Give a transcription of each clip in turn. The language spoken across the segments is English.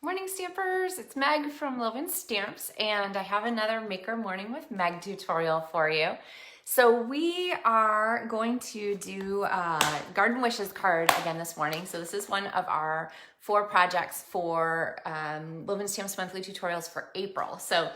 Morning Stampers, it's Meg from LovenStamps, and I have another Maker Morning with Meg tutorial for you. So we are going to do a Garden Wishes card again this morning. So this is one of our 4 projects for LovenStamps monthly tutorials for April. So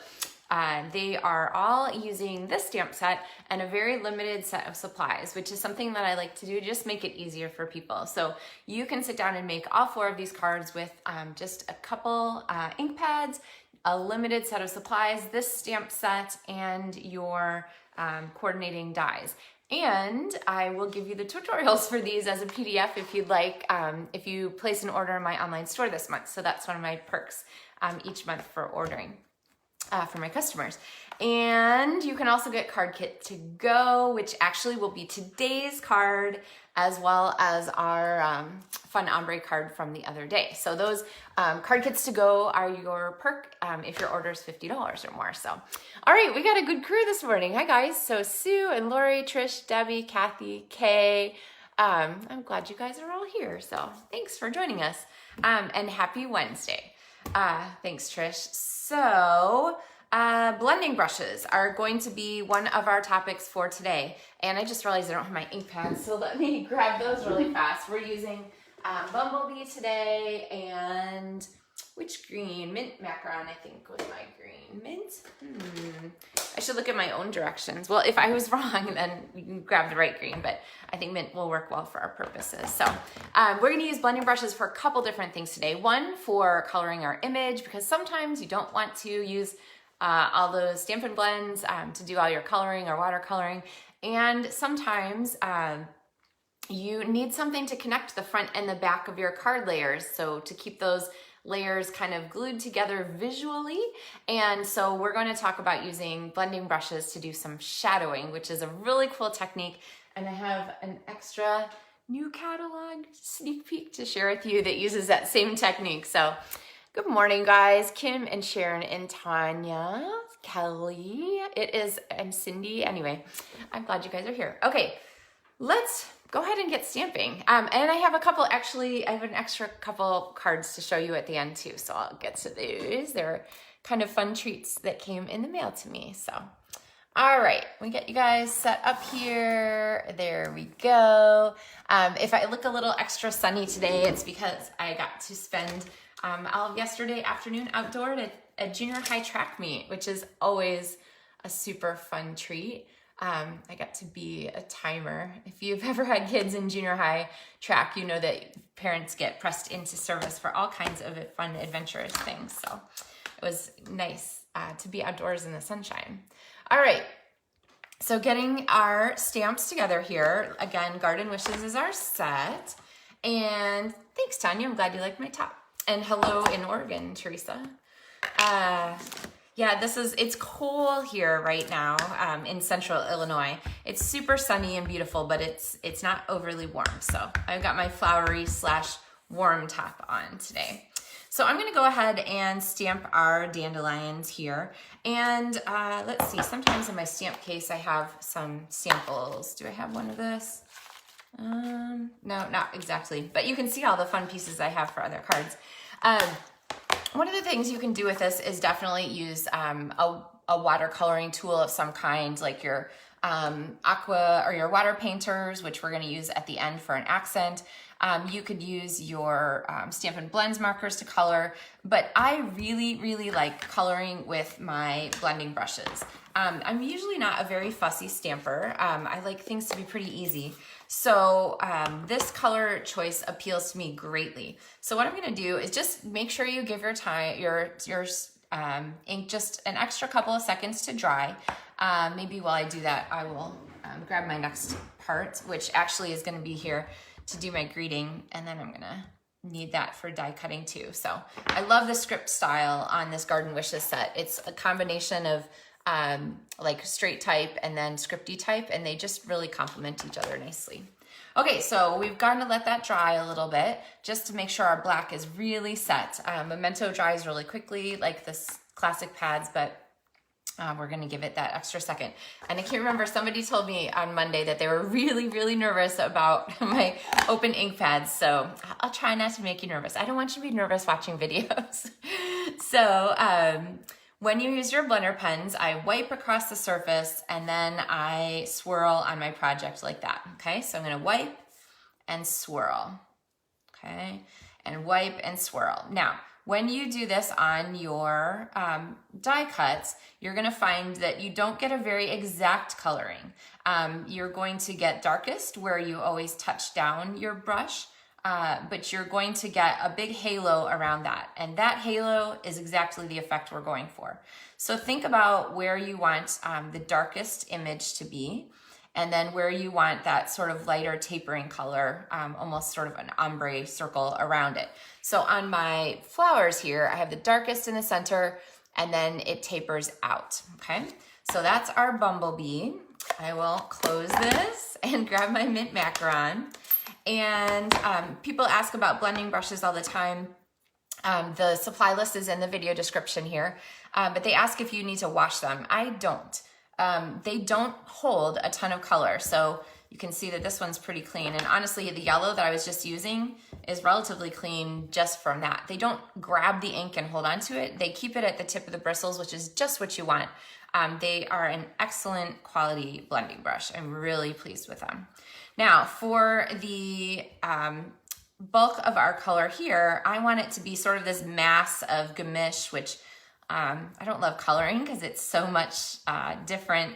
they are all using this stamp set and a very limited set of supplies, which is something that I like to do, just make it easier for people. So you can sit down and make all 4 of these cards with just a couple ink pads, a limited set of supplies, this stamp set, and your coordinating dies. And I will give you the tutorials for these as a PDF if you'd like, if you place an order in my online store this month. So that's one of my perks each month for ordering. For my customers. And you can also get card kit to go, which actually will be today's card as well as our fun ombre card from the other day. So those card kits to go are your perk if your order is $50 or more. So, all right, we got a good crew this morning. Hi guys. So Sue and Lori, Trish, Debbie, Kathy, Kay. I'm glad you guys are all here. So thanks for joining us and happy Wednesday. Thanks, Trish. So, blending brushes are going to be one of our topics for today. And I just realized I don't have my ink pads, so let me grab those really fast. We're using Bumblebee today, and which green? Mint Macaron, I think, was my green. Mint? I should look at my own directions. Well, if I was wrong, then we can grab the right green, but I think mint will work well for our purposes. So we're gonna use blending brushes for a couple different things today. One, for coloring our image, because sometimes you don't want to use all those Stampin' Blends to do all your coloring or watercoloring. And sometimes you need something to connect the front and the back of your card layers. So to keep those layers kind of glued together visually. And so we're going to talk about using blending brushes to do some shadowing, which is a really cool technique. And I have an extra new catalog sneak peek to share with you that uses that same technique. So good morning, guys. Kim and Sharon and Tanya, Kelly, and Cindy. Anyway, I'm glad you guys are here. Okay, let's go ahead and get stamping. And I have I have an extra couple cards to show you at the end too, so I'll get to those. They're kind of fun treats that came in the mail to me. So, all right, we get you guys set up here. There we go. If I look a little extra sunny today, it's because I got to spend all of yesterday afternoon outdoor at a junior high track meet, which is always a super fun treat. I got to be a timer. If you've ever had kids in junior high track, you know that parents get pressed into service for all kinds of fun, adventurous things. So it was nice to be outdoors in the sunshine. All right, so getting our stamps together here. Again, Garden Wishes is our set. And thanks, Tanya. I'm glad you liked my top. And hello in Oregon, Teresa. Yeah, it's cool here right now in central Illinois. It's super sunny and beautiful, but it's not overly warm. So I've got my flowery / warm top on today. So I'm gonna go ahead and stamp our dandelions here. And let's see, sometimes in my stamp case, I have some samples. Do I have one of this? No, not exactly, but you can see all the fun pieces I have for other cards. One of the things you can do with this is definitely use a watercoloring tool of some kind, like your aqua or your water painters, which we're going to use at the end for an accent. You could use your Stampin' Blends markers to color, but I really, really like coloring with my blending brushes. I'm usually not a very fussy stamper. I like things to be pretty easy. So this color choice appeals to me greatly. So what I'm gonna do is just make sure you give your ink just an extra couple of seconds to dry. Maybe while I do that, I will grab my next part, which actually is gonna be here to do my greeting, and then I'm gonna need that for die cutting too. So I love the script style on this Garden Wishes set. It's a combination of like straight type and then scripty type, and they just really complement each other nicely. Okay, so we've got to let that dry a little bit just to make sure our black is really set. Memento dries really quickly like this classic pads, but We're gonna give it that extra second. And I can't remember, somebody told me on Monday that they were really, really nervous about my open ink pads. So I'll try not to make you nervous. I don't want you to be nervous watching videos. So when you use your blender pens, I wipe across the surface and then I swirl on my project like that, okay? So I'm gonna wipe and swirl, okay? And wipe and swirl. Now, when you do this on your die cuts, you're gonna find that you don't get a very exact coloring. You're going to get darkest where you always touch down your brush, but you're going to get a big halo around that. And that halo is exactly the effect we're going for. So think about where you want the darkest image to be, and then where you want that sort of lighter tapering color, almost sort of an ombre circle around it. So on my flowers here, I have the darkest in the center, and then it tapers out, okay? So that's our bumblebee. I will close this and grab my mint macaron. And people ask about blending brushes all the time. The supply list is in the video description here, but they ask if you need to wash them. I don't. They don't hold a ton of color, so you can see that this one's pretty clean. And honestly, the yellow that I was just using is relatively clean just from that. They don't grab the ink and hold onto it. They keep it at the tip of the bristles, which is just what you want. They are an excellent quality blending brush. I'm really pleased with them. Now, for the bulk of our color here, I want it to be sort of this mass of gamish, which I don't love coloring because it's so much different.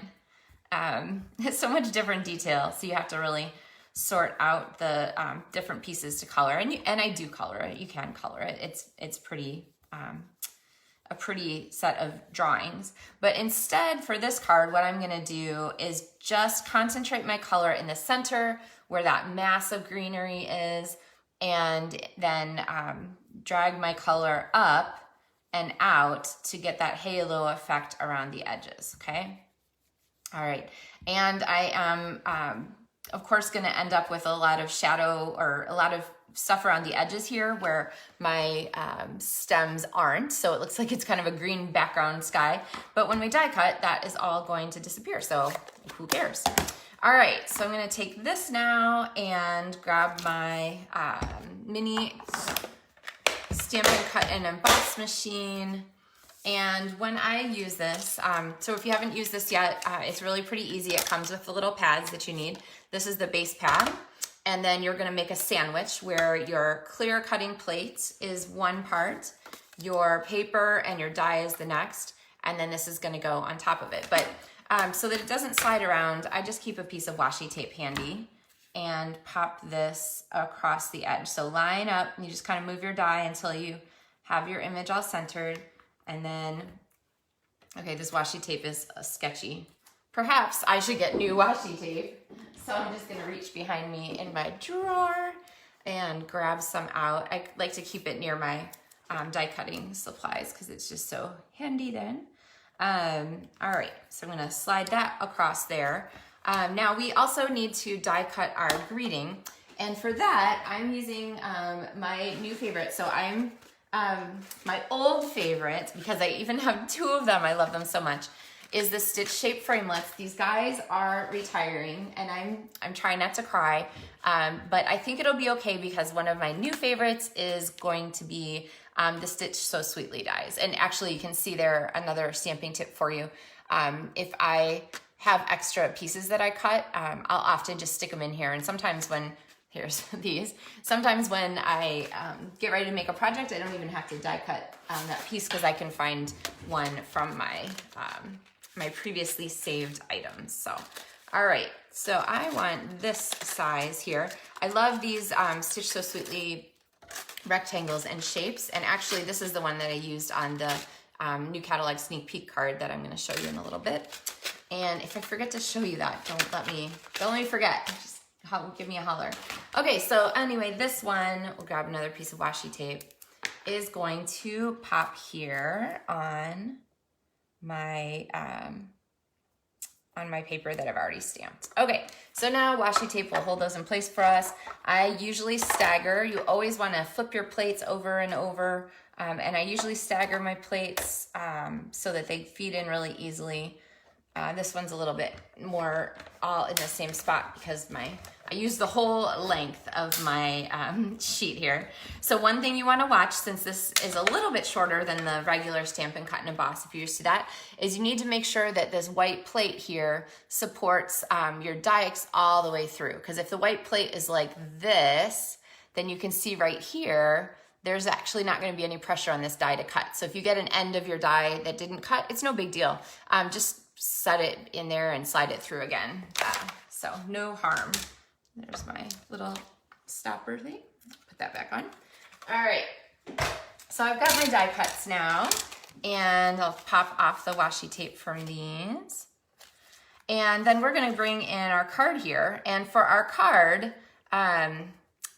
It's so much different detail. So you have to really sort out the different pieces to color. And I do color it. You can color it. It's pretty a pretty set of drawings. But instead, for this card, what I'm gonna do is just concentrate my color in the center where that mass of greenery is, and then drag my color up and out to get that halo effect around the edges, okay? All right, and I am, of course, gonna end up with a lot of shadow or a lot of stuff around the edges here where my stems aren't, so it looks like it's kind of a green background sky. But when we die cut, that is all going to disappear, so who cares? All right, so I'm gonna take this now and grab my mini Stamp and Cut and Emboss machine. And when I use this, so if you haven't used this yet, it's really pretty easy. It comes with the little pads that you need. This is the base pad. And then you're gonna make a sandwich where your clear cutting plate is one part, your paper and your die is the next, and then this is gonna go on top of it. But so that it doesn't slide around, I just keep a piece of washi tape handy and pop this across the edge. So line up, and you just kind of move your die until you have your image all centered. And then, okay, this washi tape is sketchy. Perhaps I should get new washi tape. So I'm just gonna reach behind me in my drawer and grab some out. I like to keep it near my die cutting supplies because it's just so handy then. All right, so I'm gonna slide that across there. Now we also need to die cut our greeting. And for that, I'm using my new favorite. So I'm, my old favorite, because I even have two of them, I love them so much, is the stitch shape framelits. These guys are retiring, and I'm trying not to cry, but I think it'll be okay because one of my new favorites is going to be the Stitch So Sweetly dies. And actually you can see there another stamping tip for you. If I have extra pieces that I cut, I'll often just stick them in here. And sometimes when, here's these, sometimes when I get ready to make a project, I don't even have to die cut that piece because I can find one from my my previously saved items. So, all right, so I want this size here. I love these Stitch So Sweetly rectangles and shapes, and actually this is the one that I used on the new catalog sneak peek card that I'm going to show you in a little bit. And if I forget to show you that, don't let me forget. Just give me a holler. Okay, so anyway, this one, we'll grab another piece of washi tape, is going to pop here on my on my paper that I've already stamped. Okay, so now washi tape will hold those in place for us. I usually stagger. You always want to flip your plates over and over, and I usually stagger my plates so that they feed in really easily. This one's a little bit more all in the same spot because I use the whole length of my sheet here. So one thing you want to watch, since this is a little bit shorter than the regular Stampin' Cut and Emboss, if you're used to that, is you need to make sure that this white plate here supports your dikes all the way through. Because if the white plate is like this, then you can see right here, there's actually not going to be any pressure on this die to cut. So if you get an end of your die that didn't cut, it's no big deal. Just set it in there and slide it through again. So no harm. There's my little stopper thing. Put that back on. All right. So I've got my die cuts now, and I'll pop off the washi tape from these. And then we're going to bring in our card here. And for our card, I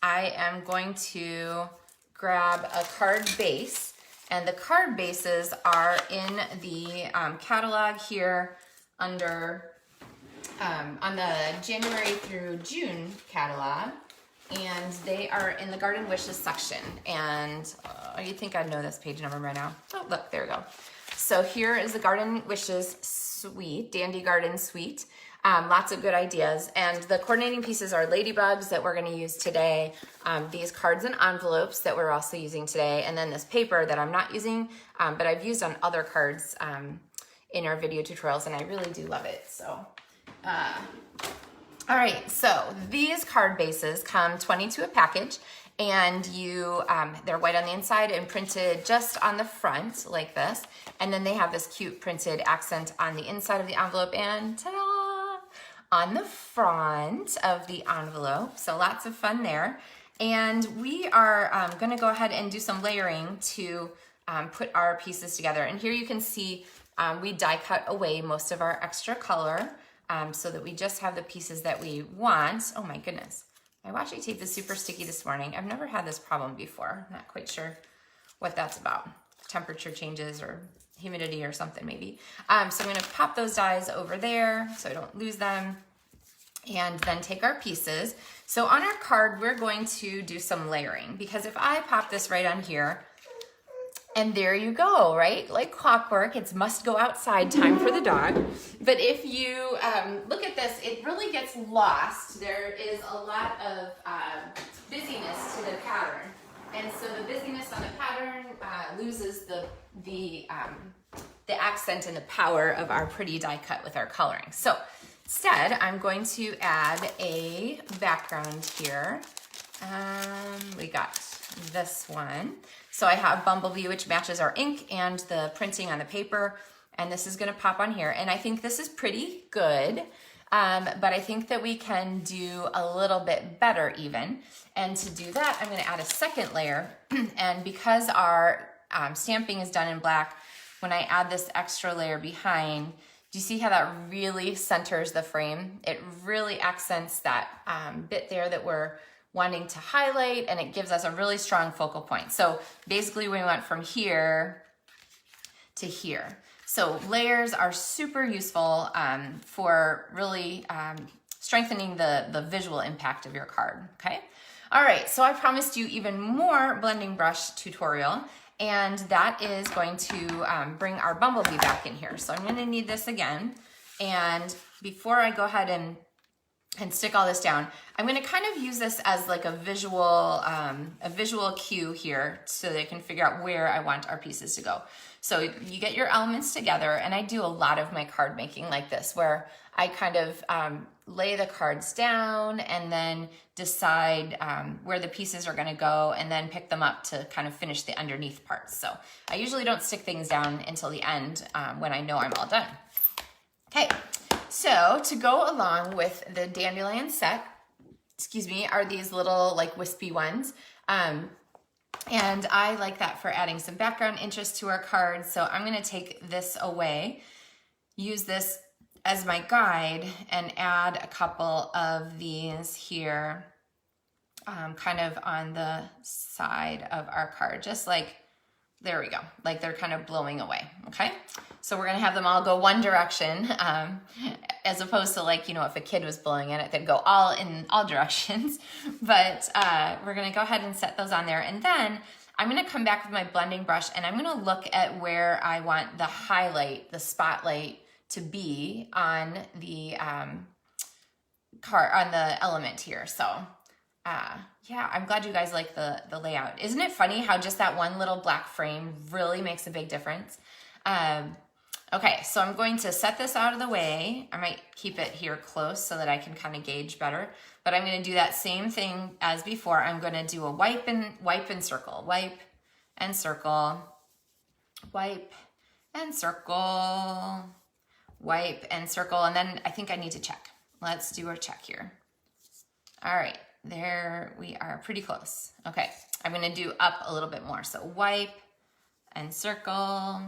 am going to grab a card base. And the card bases are in the catalog here under, on the January through June catalog. And they are in the Garden Wishes section. And you think I'd know this page number by now. Oh, look, there we go. So here is the Garden Wishes suite, Dandy Garden suite. Lots of good ideas. And the coordinating pieces are ladybugs that we're going to use today, these cards and envelopes that we're also using today, and then this paper that I'm not using, but I've used on other cards in our video tutorials, and I really do love it. So, all right, so these card bases come 22 a package, and they're white on the inside and printed just on the front like this, and then they have this cute printed accent on the inside of the envelope, and ta-da! On the front of the envelope. So lots of fun there. And we are gonna go ahead and do some layering to put our pieces together. And here you can see we die cut away most of our extra color so that we just have the pieces that we want. Oh my goodness, my washi tape is super sticky this morning. I've never had this problem before. Not quite sure what that's about. Temperature changes or humidity or something maybe. So I'm gonna pop those dies over there so I don't lose them, and then take our pieces. So on our card, we're going to do some layering, because if I pop this right on here, and there you go, right? Like clockwork, it's must go outside time for the dog. But if you look at this, it really gets lost. There is a lot of busyness to the pattern. And so the busyness on the pattern loses the accent and the power of our pretty die cut with our coloring. So instead, I'm going to add a background here. We got this one. So I have Bumblebee, which matches our ink and the printing on the paper. And this is gonna pop on here. And I think this is pretty good. But I think that we can do a little bit better even. And to do that, I'm gonna add a second layer. And because our stamping is done in black, when I add this extra layer behind, do you see how that really centers the frame? It really accents that bit there that we're wanting to highlight, and it gives us a really strong focal point. So basically we went from here to here. So layers are super useful for really strengthening the visual impact of your card, okay? All right, so I promised you even more blending brush tutorial, and that is going to bring our Bumblebee back in here. So I'm gonna need this again. And before I go ahead and stick all this down, I'm gonna kind of use this as like a visual cue here so that I can figure out where I want our pieces to go. So you get your elements together, and I do a lot of my card making like this, where I kind of lay the cards down and then decide where the pieces are gonna go, and then pick them up to kind of finish the underneath parts. So I usually don't stick things down until the end when I know I'm all done. Okay, so to go along with the dandelion set, are these little like wispy ones. And I like that for adding some background interest to our card. So I'm gonna take this away, use this as my guide, and add a couple of these here, kind of on the side of our card, just like, there we go, like they're kind of blowing away, okay? So we're gonna have them all go one direction as opposed to like, you know, if a kid was blowing in it, they'd go all in all directions. But we're gonna go ahead and set those on there. And then I'm gonna come back with my blending brush and I'm gonna look at where I want the highlight, the spotlight to be on the on the element here. So yeah, I'm glad you guys like the layout. Isn't it funny how just that one little black frame really makes a big difference? Okay, so I'm going to set this out of the way. I might keep it here close so that I can kind of gauge better, but I'm gonna do that same thing as before. I'm gonna do a wipe and circle, wipe and circle, wipe and circle, wipe and circle, and then I think I need to check. Let's do our check here. All right, there we are, pretty close. Okay, I'm gonna do up a little bit more. So wipe and circle,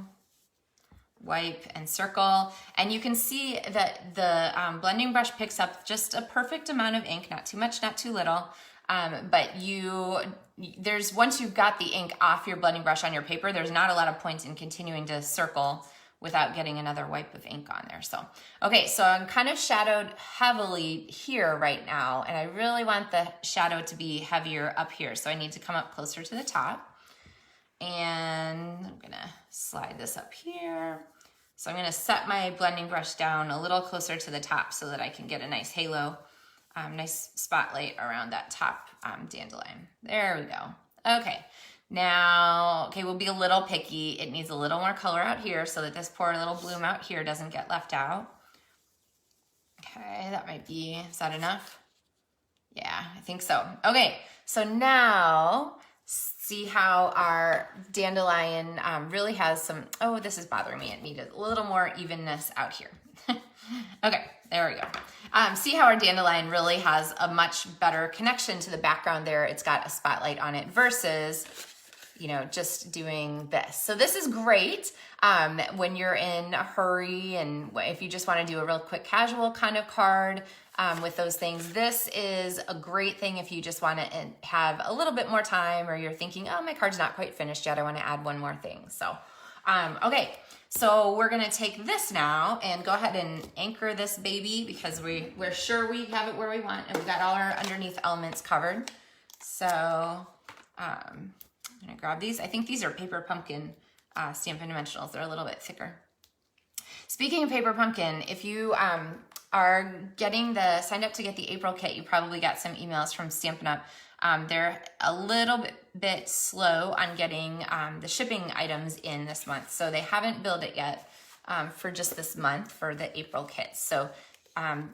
wipe and circle. And you can see that the blending brush picks up just a perfect amount of ink, not too much, not too little. But once you've got the ink off your blending brush on your paper, there's not a lot of point in continuing to circle without getting another wipe of ink on there. So, okay, so I'm kind of shadowed heavily here right now, and I really want the shadow to be heavier up here. So I need to come up closer to the top. And I'm gonna slide this up here. So I'm gonna set my blending brush down a little closer to the top so that I can get a nice halo, nice spotlight around that top dandelion. There we go. Okay, now, okay, we'll be a little picky. It needs a little more color out here so that this poor little bloom out here doesn't get left out. Okay, that might be, is that enough? Yeah, I think so. Okay, so now, see how our dandelion really has some, oh, this is bothering me. It needed a little more evenness out here. Okay, there we go. See how our dandelion really has a much better connection to the background there. It's got a spotlight on it versus, you know, just doing this. So this is great when you're in a hurry and if you just want to do a real quick casual kind of card with those things. This is a great thing if you just want to have a little bit more time or you're thinking, oh, my card's not quite finished yet. I want to add one more thing. So, okay. So we're gonna take this now and go ahead and anchor this baby because we're sure we have it where we want and we've got all our underneath elements covered. So I'm gonna grab these. I think these are Paper Pumpkin Stampin' Dimensionals. They're a little bit thicker. Speaking of Paper Pumpkin, if you are signed up to get the April kit, you probably got some emails from Stampin' Up. They're a little bit slow on getting the shipping items in this month. So they haven't billed it yet for just this month for the April kit. So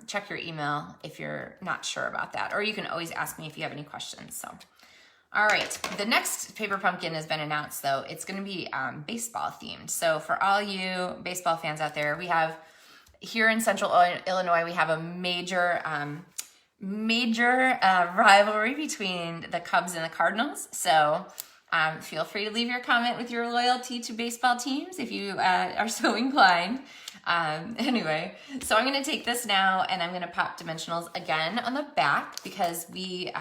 check your email if you're not sure about that. Or you can always ask me if you have any questions. So, all right. The next Paper Pumpkin has been announced though. It's going to be baseball themed. So for all you baseball fans out there, we have here in Central Illinois, we have a major rivalry between the Cubs and the Cardinals. So feel free to leave your comment with your loyalty to baseball teams if you are so inclined. Anyway, so I'm going to take this now and I'm going to pop dimensionals again on the back because we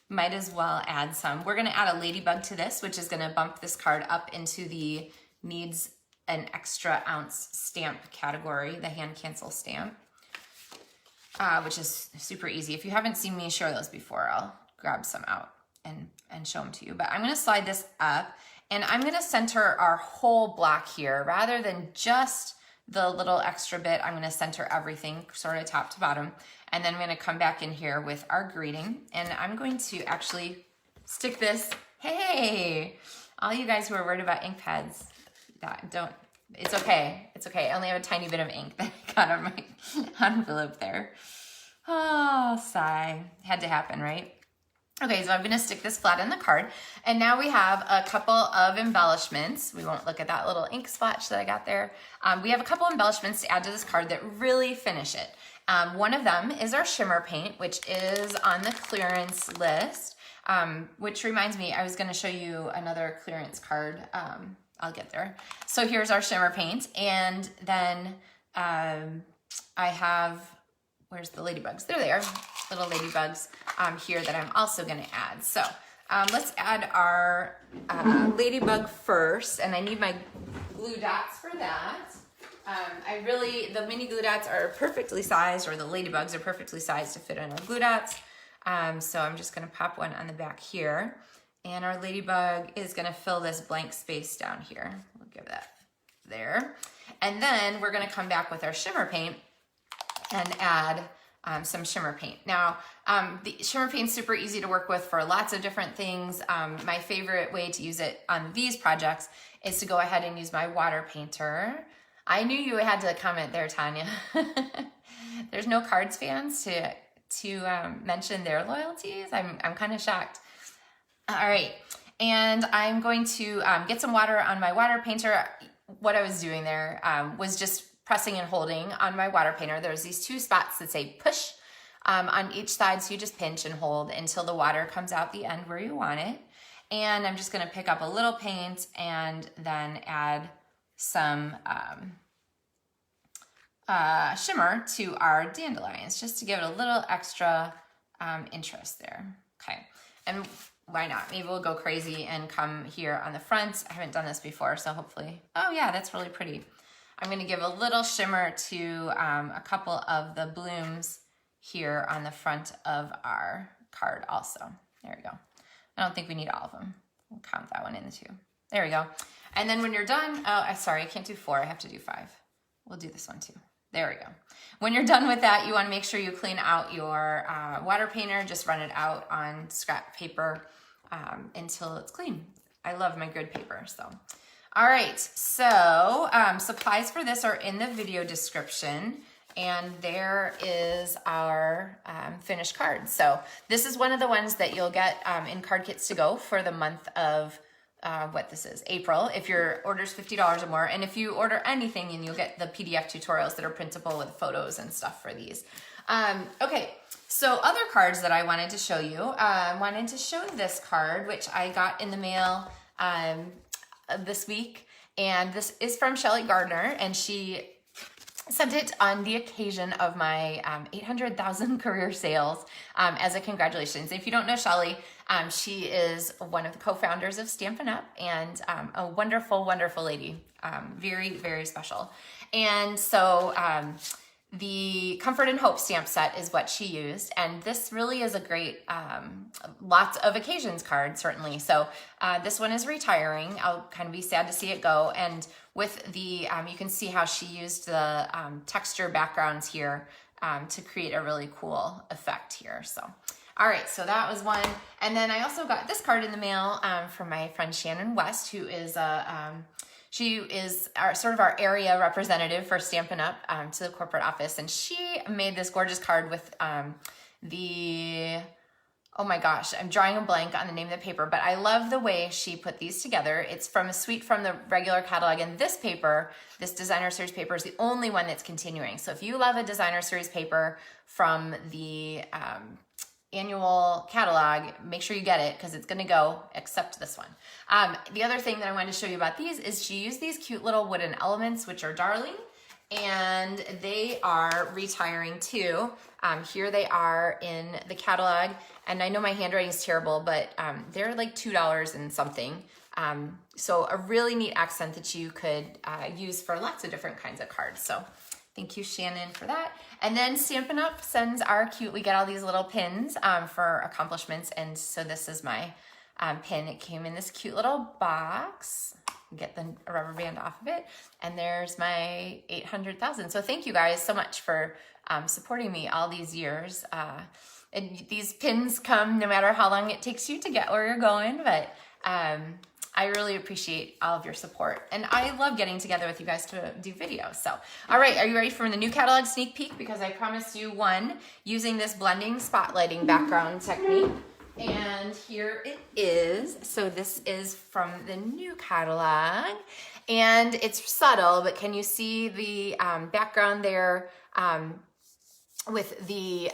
might as well add some. We're going to add a ladybug to this, which is going to bump this card up into the needs an extra ounce stamp category, the hand cancel stamp. Which is super easy. If you haven't seen me show those before, I'll grab some out and show them to you. But I'm gonna slide this up and I'm gonna center our whole block here rather than just the little extra bit. I'm gonna center everything sort of top to bottom. And then I'm gonna come back in here with our greeting and I'm going to actually stick this, hey, all you guys who are worried about ink pads, it's okay. It's okay. I only have a tiny bit of ink that I got on my envelope there. Oh, sigh. Had to happen, right? Okay, so I'm going to stick this flat in the card. And now we have a couple of embellishments. We won't look at that little ink splotch that I got there. We have a couple embellishments to add to this card that really finish it. One of them is our shimmer paint, which is on the clearance list, which reminds me, I was going to show you another clearance card. I'll get there. So here's our shimmer paint. And then I have, where's the ladybugs? There they are, little ladybugs here that I'm also gonna add. So let's add our ladybug first. And I need my glue dots for that. The mini glue dots are perfectly sized, or the ladybugs are perfectly sized to fit in our glue dots. So I'm just gonna pop one on the back here. And our ladybug is gonna fill this blank space down here. We'll give that there. And then we're gonna come back with our shimmer paint and add some shimmer paint. Now, the shimmer paint's super easy to work with for lots of different things. My favorite way to use it on these projects is to go ahead and use my water painter. I knew you had to comment there, Tanya. There's no Cards fans to mention their loyalties. I'm kind of shocked. All right, and I'm going to get some water on my water painter. What I was doing there was just pressing and holding on my water painter. There's these two spots that say push on each side, so you just pinch and hold until the water comes out the end where you want it. And I'm just gonna pick up a little paint and then add some shimmer to our dandelions, just to give it a little extra interest there. Okay, and why not? Maybe we'll go crazy and come here on the front. I haven't done this before, so hopefully, oh yeah, that's really pretty. I'm gonna give a little shimmer to a couple of the blooms here on the front of our card also. There we go. I don't think we need all of them. We'll count that one in the 2. There we go. And then when you're done, sorry, I can't do 4, I have to do 5. We'll do this one too. There we go. When you're done with that, you wanna make sure you clean out your water painter. Just run it out on scrap paper until it's clean. I love my grid paper, so. All right, so supplies for this are in the video description, and there is our finished card. So this is one of the ones that you'll get in card kits to go for the month of what this is, April, if your order's $50 or more. And if you order anything, and you'll get the PDF tutorials that are printable with photos and stuff for these. Okay, so other cards that I wanted to show you. I wanted to show this card, which I got in the mail this week, and this is from Shelly Gardner, and she sent it on the occasion of my 800,000 career sales as a congratulations. If you don't know Shelly, she is one of the co-founders of Stampin' Up! And a wonderful, wonderful lady, very, very special. And so the Comfort and Hope stamp set is what she used, and this really is a great lots of occasions card, certainly. So this one is retiring. I'll kind of be sad to see it go, and with the you can see how she used the texture backgrounds here to create a really cool effect here. So all right, so that was one. And then I also got this card in the mail from my friend Shannon West, who is she is sort of our area representative for Stampin' Up! To the corporate office. And she made this gorgeous card with oh my gosh, I'm drawing a blank on the name of the paper, but I love the way she put these together. It's from a suite from the regular catalog, and this paper, this designer series paper, is the only one that's continuing. So if you love a designer series paper from the annual catalog, make sure you get it, because it's gonna go, except this one. The other thing that I wanted to show you about these is she used these cute little wooden elements, which are darling, and they are retiring too. Here they are in the catalog, and I know my handwriting is terrible, but they're like $2 and something. So a really neat accent that you could use for lots of different kinds of cards. So thank you, Shannon, for that. And then Stampin' Up! Sends our cute, we get all these little pins for accomplishments. And so this is my pin. It came in this cute little box. Get the rubber band off of it. And there's my 800,000. So thank you guys so much for supporting me all these years. And these pins come no matter how long it takes you to get where you're going. But I really appreciate all of your support. And I love getting together with you guys to do videos. So, all right, are you ready for the new catalog sneak peek? Because I promised you one using this blending spotlighting background technique. And here it is. So this is from the new catalog. And it's subtle, but can you see the background there with the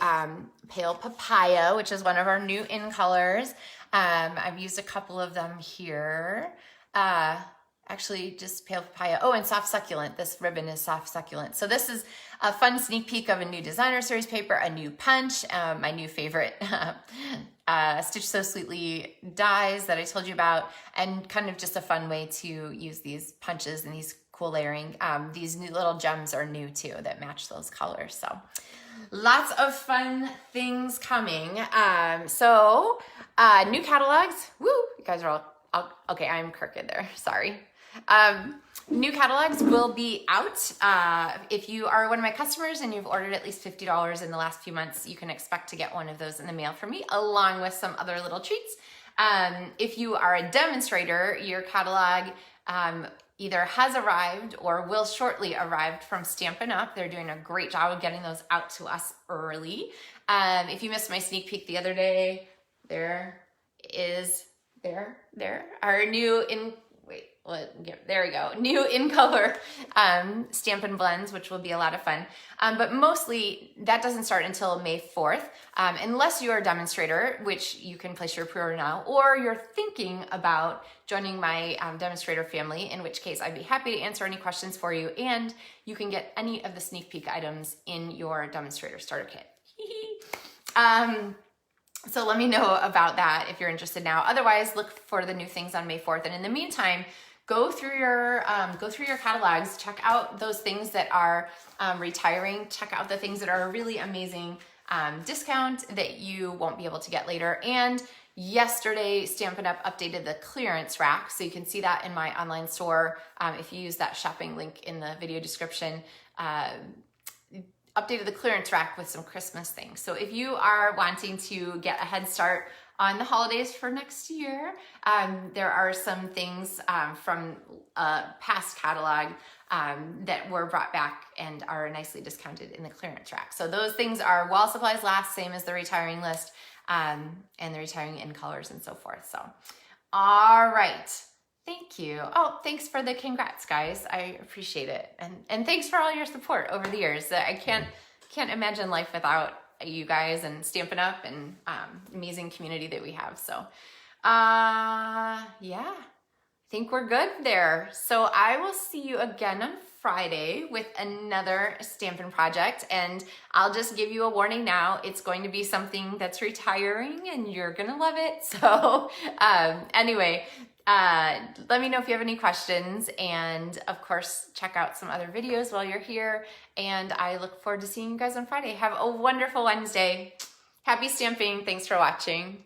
pale papaya, which is one of our new in colors. I've used a couple of them here. Actually just pale papaya. Oh, and soft succulent. This ribbon is soft succulent. So this is a fun sneak peek of a new designer series paper, a new punch, my new favorite Stitch So Sweetly dies that I told you about, and kind of just a fun way to use these punches and these cool layering. These new little gems are new too that match those colors. So lots of fun things coming. New catalogs. Woo! You guys are all okay. I'm crooked there. Sorry. New catalogs will be out. If you are one of my customers and you've ordered at least $50 in the last few months, you can expect to get one of those in the mail from me, along with some other little treats. If you are a demonstrator, your catalog either has arrived or will shortly arrive from Stampin' Up. They're doing a great job of getting those out to us early. If you missed my sneak peek the other day, there are new there we go. New in color Stampin' Blends, which will be a lot of fun. But mostly that doesn't start until May 4th, unless you're a demonstrator, which you can place your pre-order now, or you're thinking about joining my demonstrator family, in which case I'd be happy to answer any questions for you, and you can get any of the sneak peek items in your demonstrator starter kit. So let me know about that if you're interested now. Otherwise, look for the new things on May 4th. And in the meantime, go through your catalogs, check out those things that are retiring, check out the things that are a really amazing discount that you won't be able to get later. And yesterday, Stampin' Up! Updated the clearance rack, so you can see that in my online store. If you use that shopping link in the video description, updated the clearance rack with some Christmas things. So if you are wanting to get a head start on the holidays for next year, there are some things from a past catalog that were brought back and are nicely discounted in the clearance rack. So those things are while supplies last, same as the retiring list, and the retiring in colors and so forth. So, all right. Thank you. Oh, thanks for the congrats, guys. I appreciate it. And thanks for all your support over the years. I can't imagine life without you guys and Stampin' Up! And amazing community that we have. So, yeah, I think we're good there. So I will see you again on Friday with another Stampin' project. And I'll just give you a warning now. It's going to be something that's retiring and you're going to love it. So anyway, let me know if you have any questions, and of course, check out some other videos while you're here, and I look forward to seeing you guys on Friday. Have a wonderful Wednesday. Happy stamping. Thanks for watching.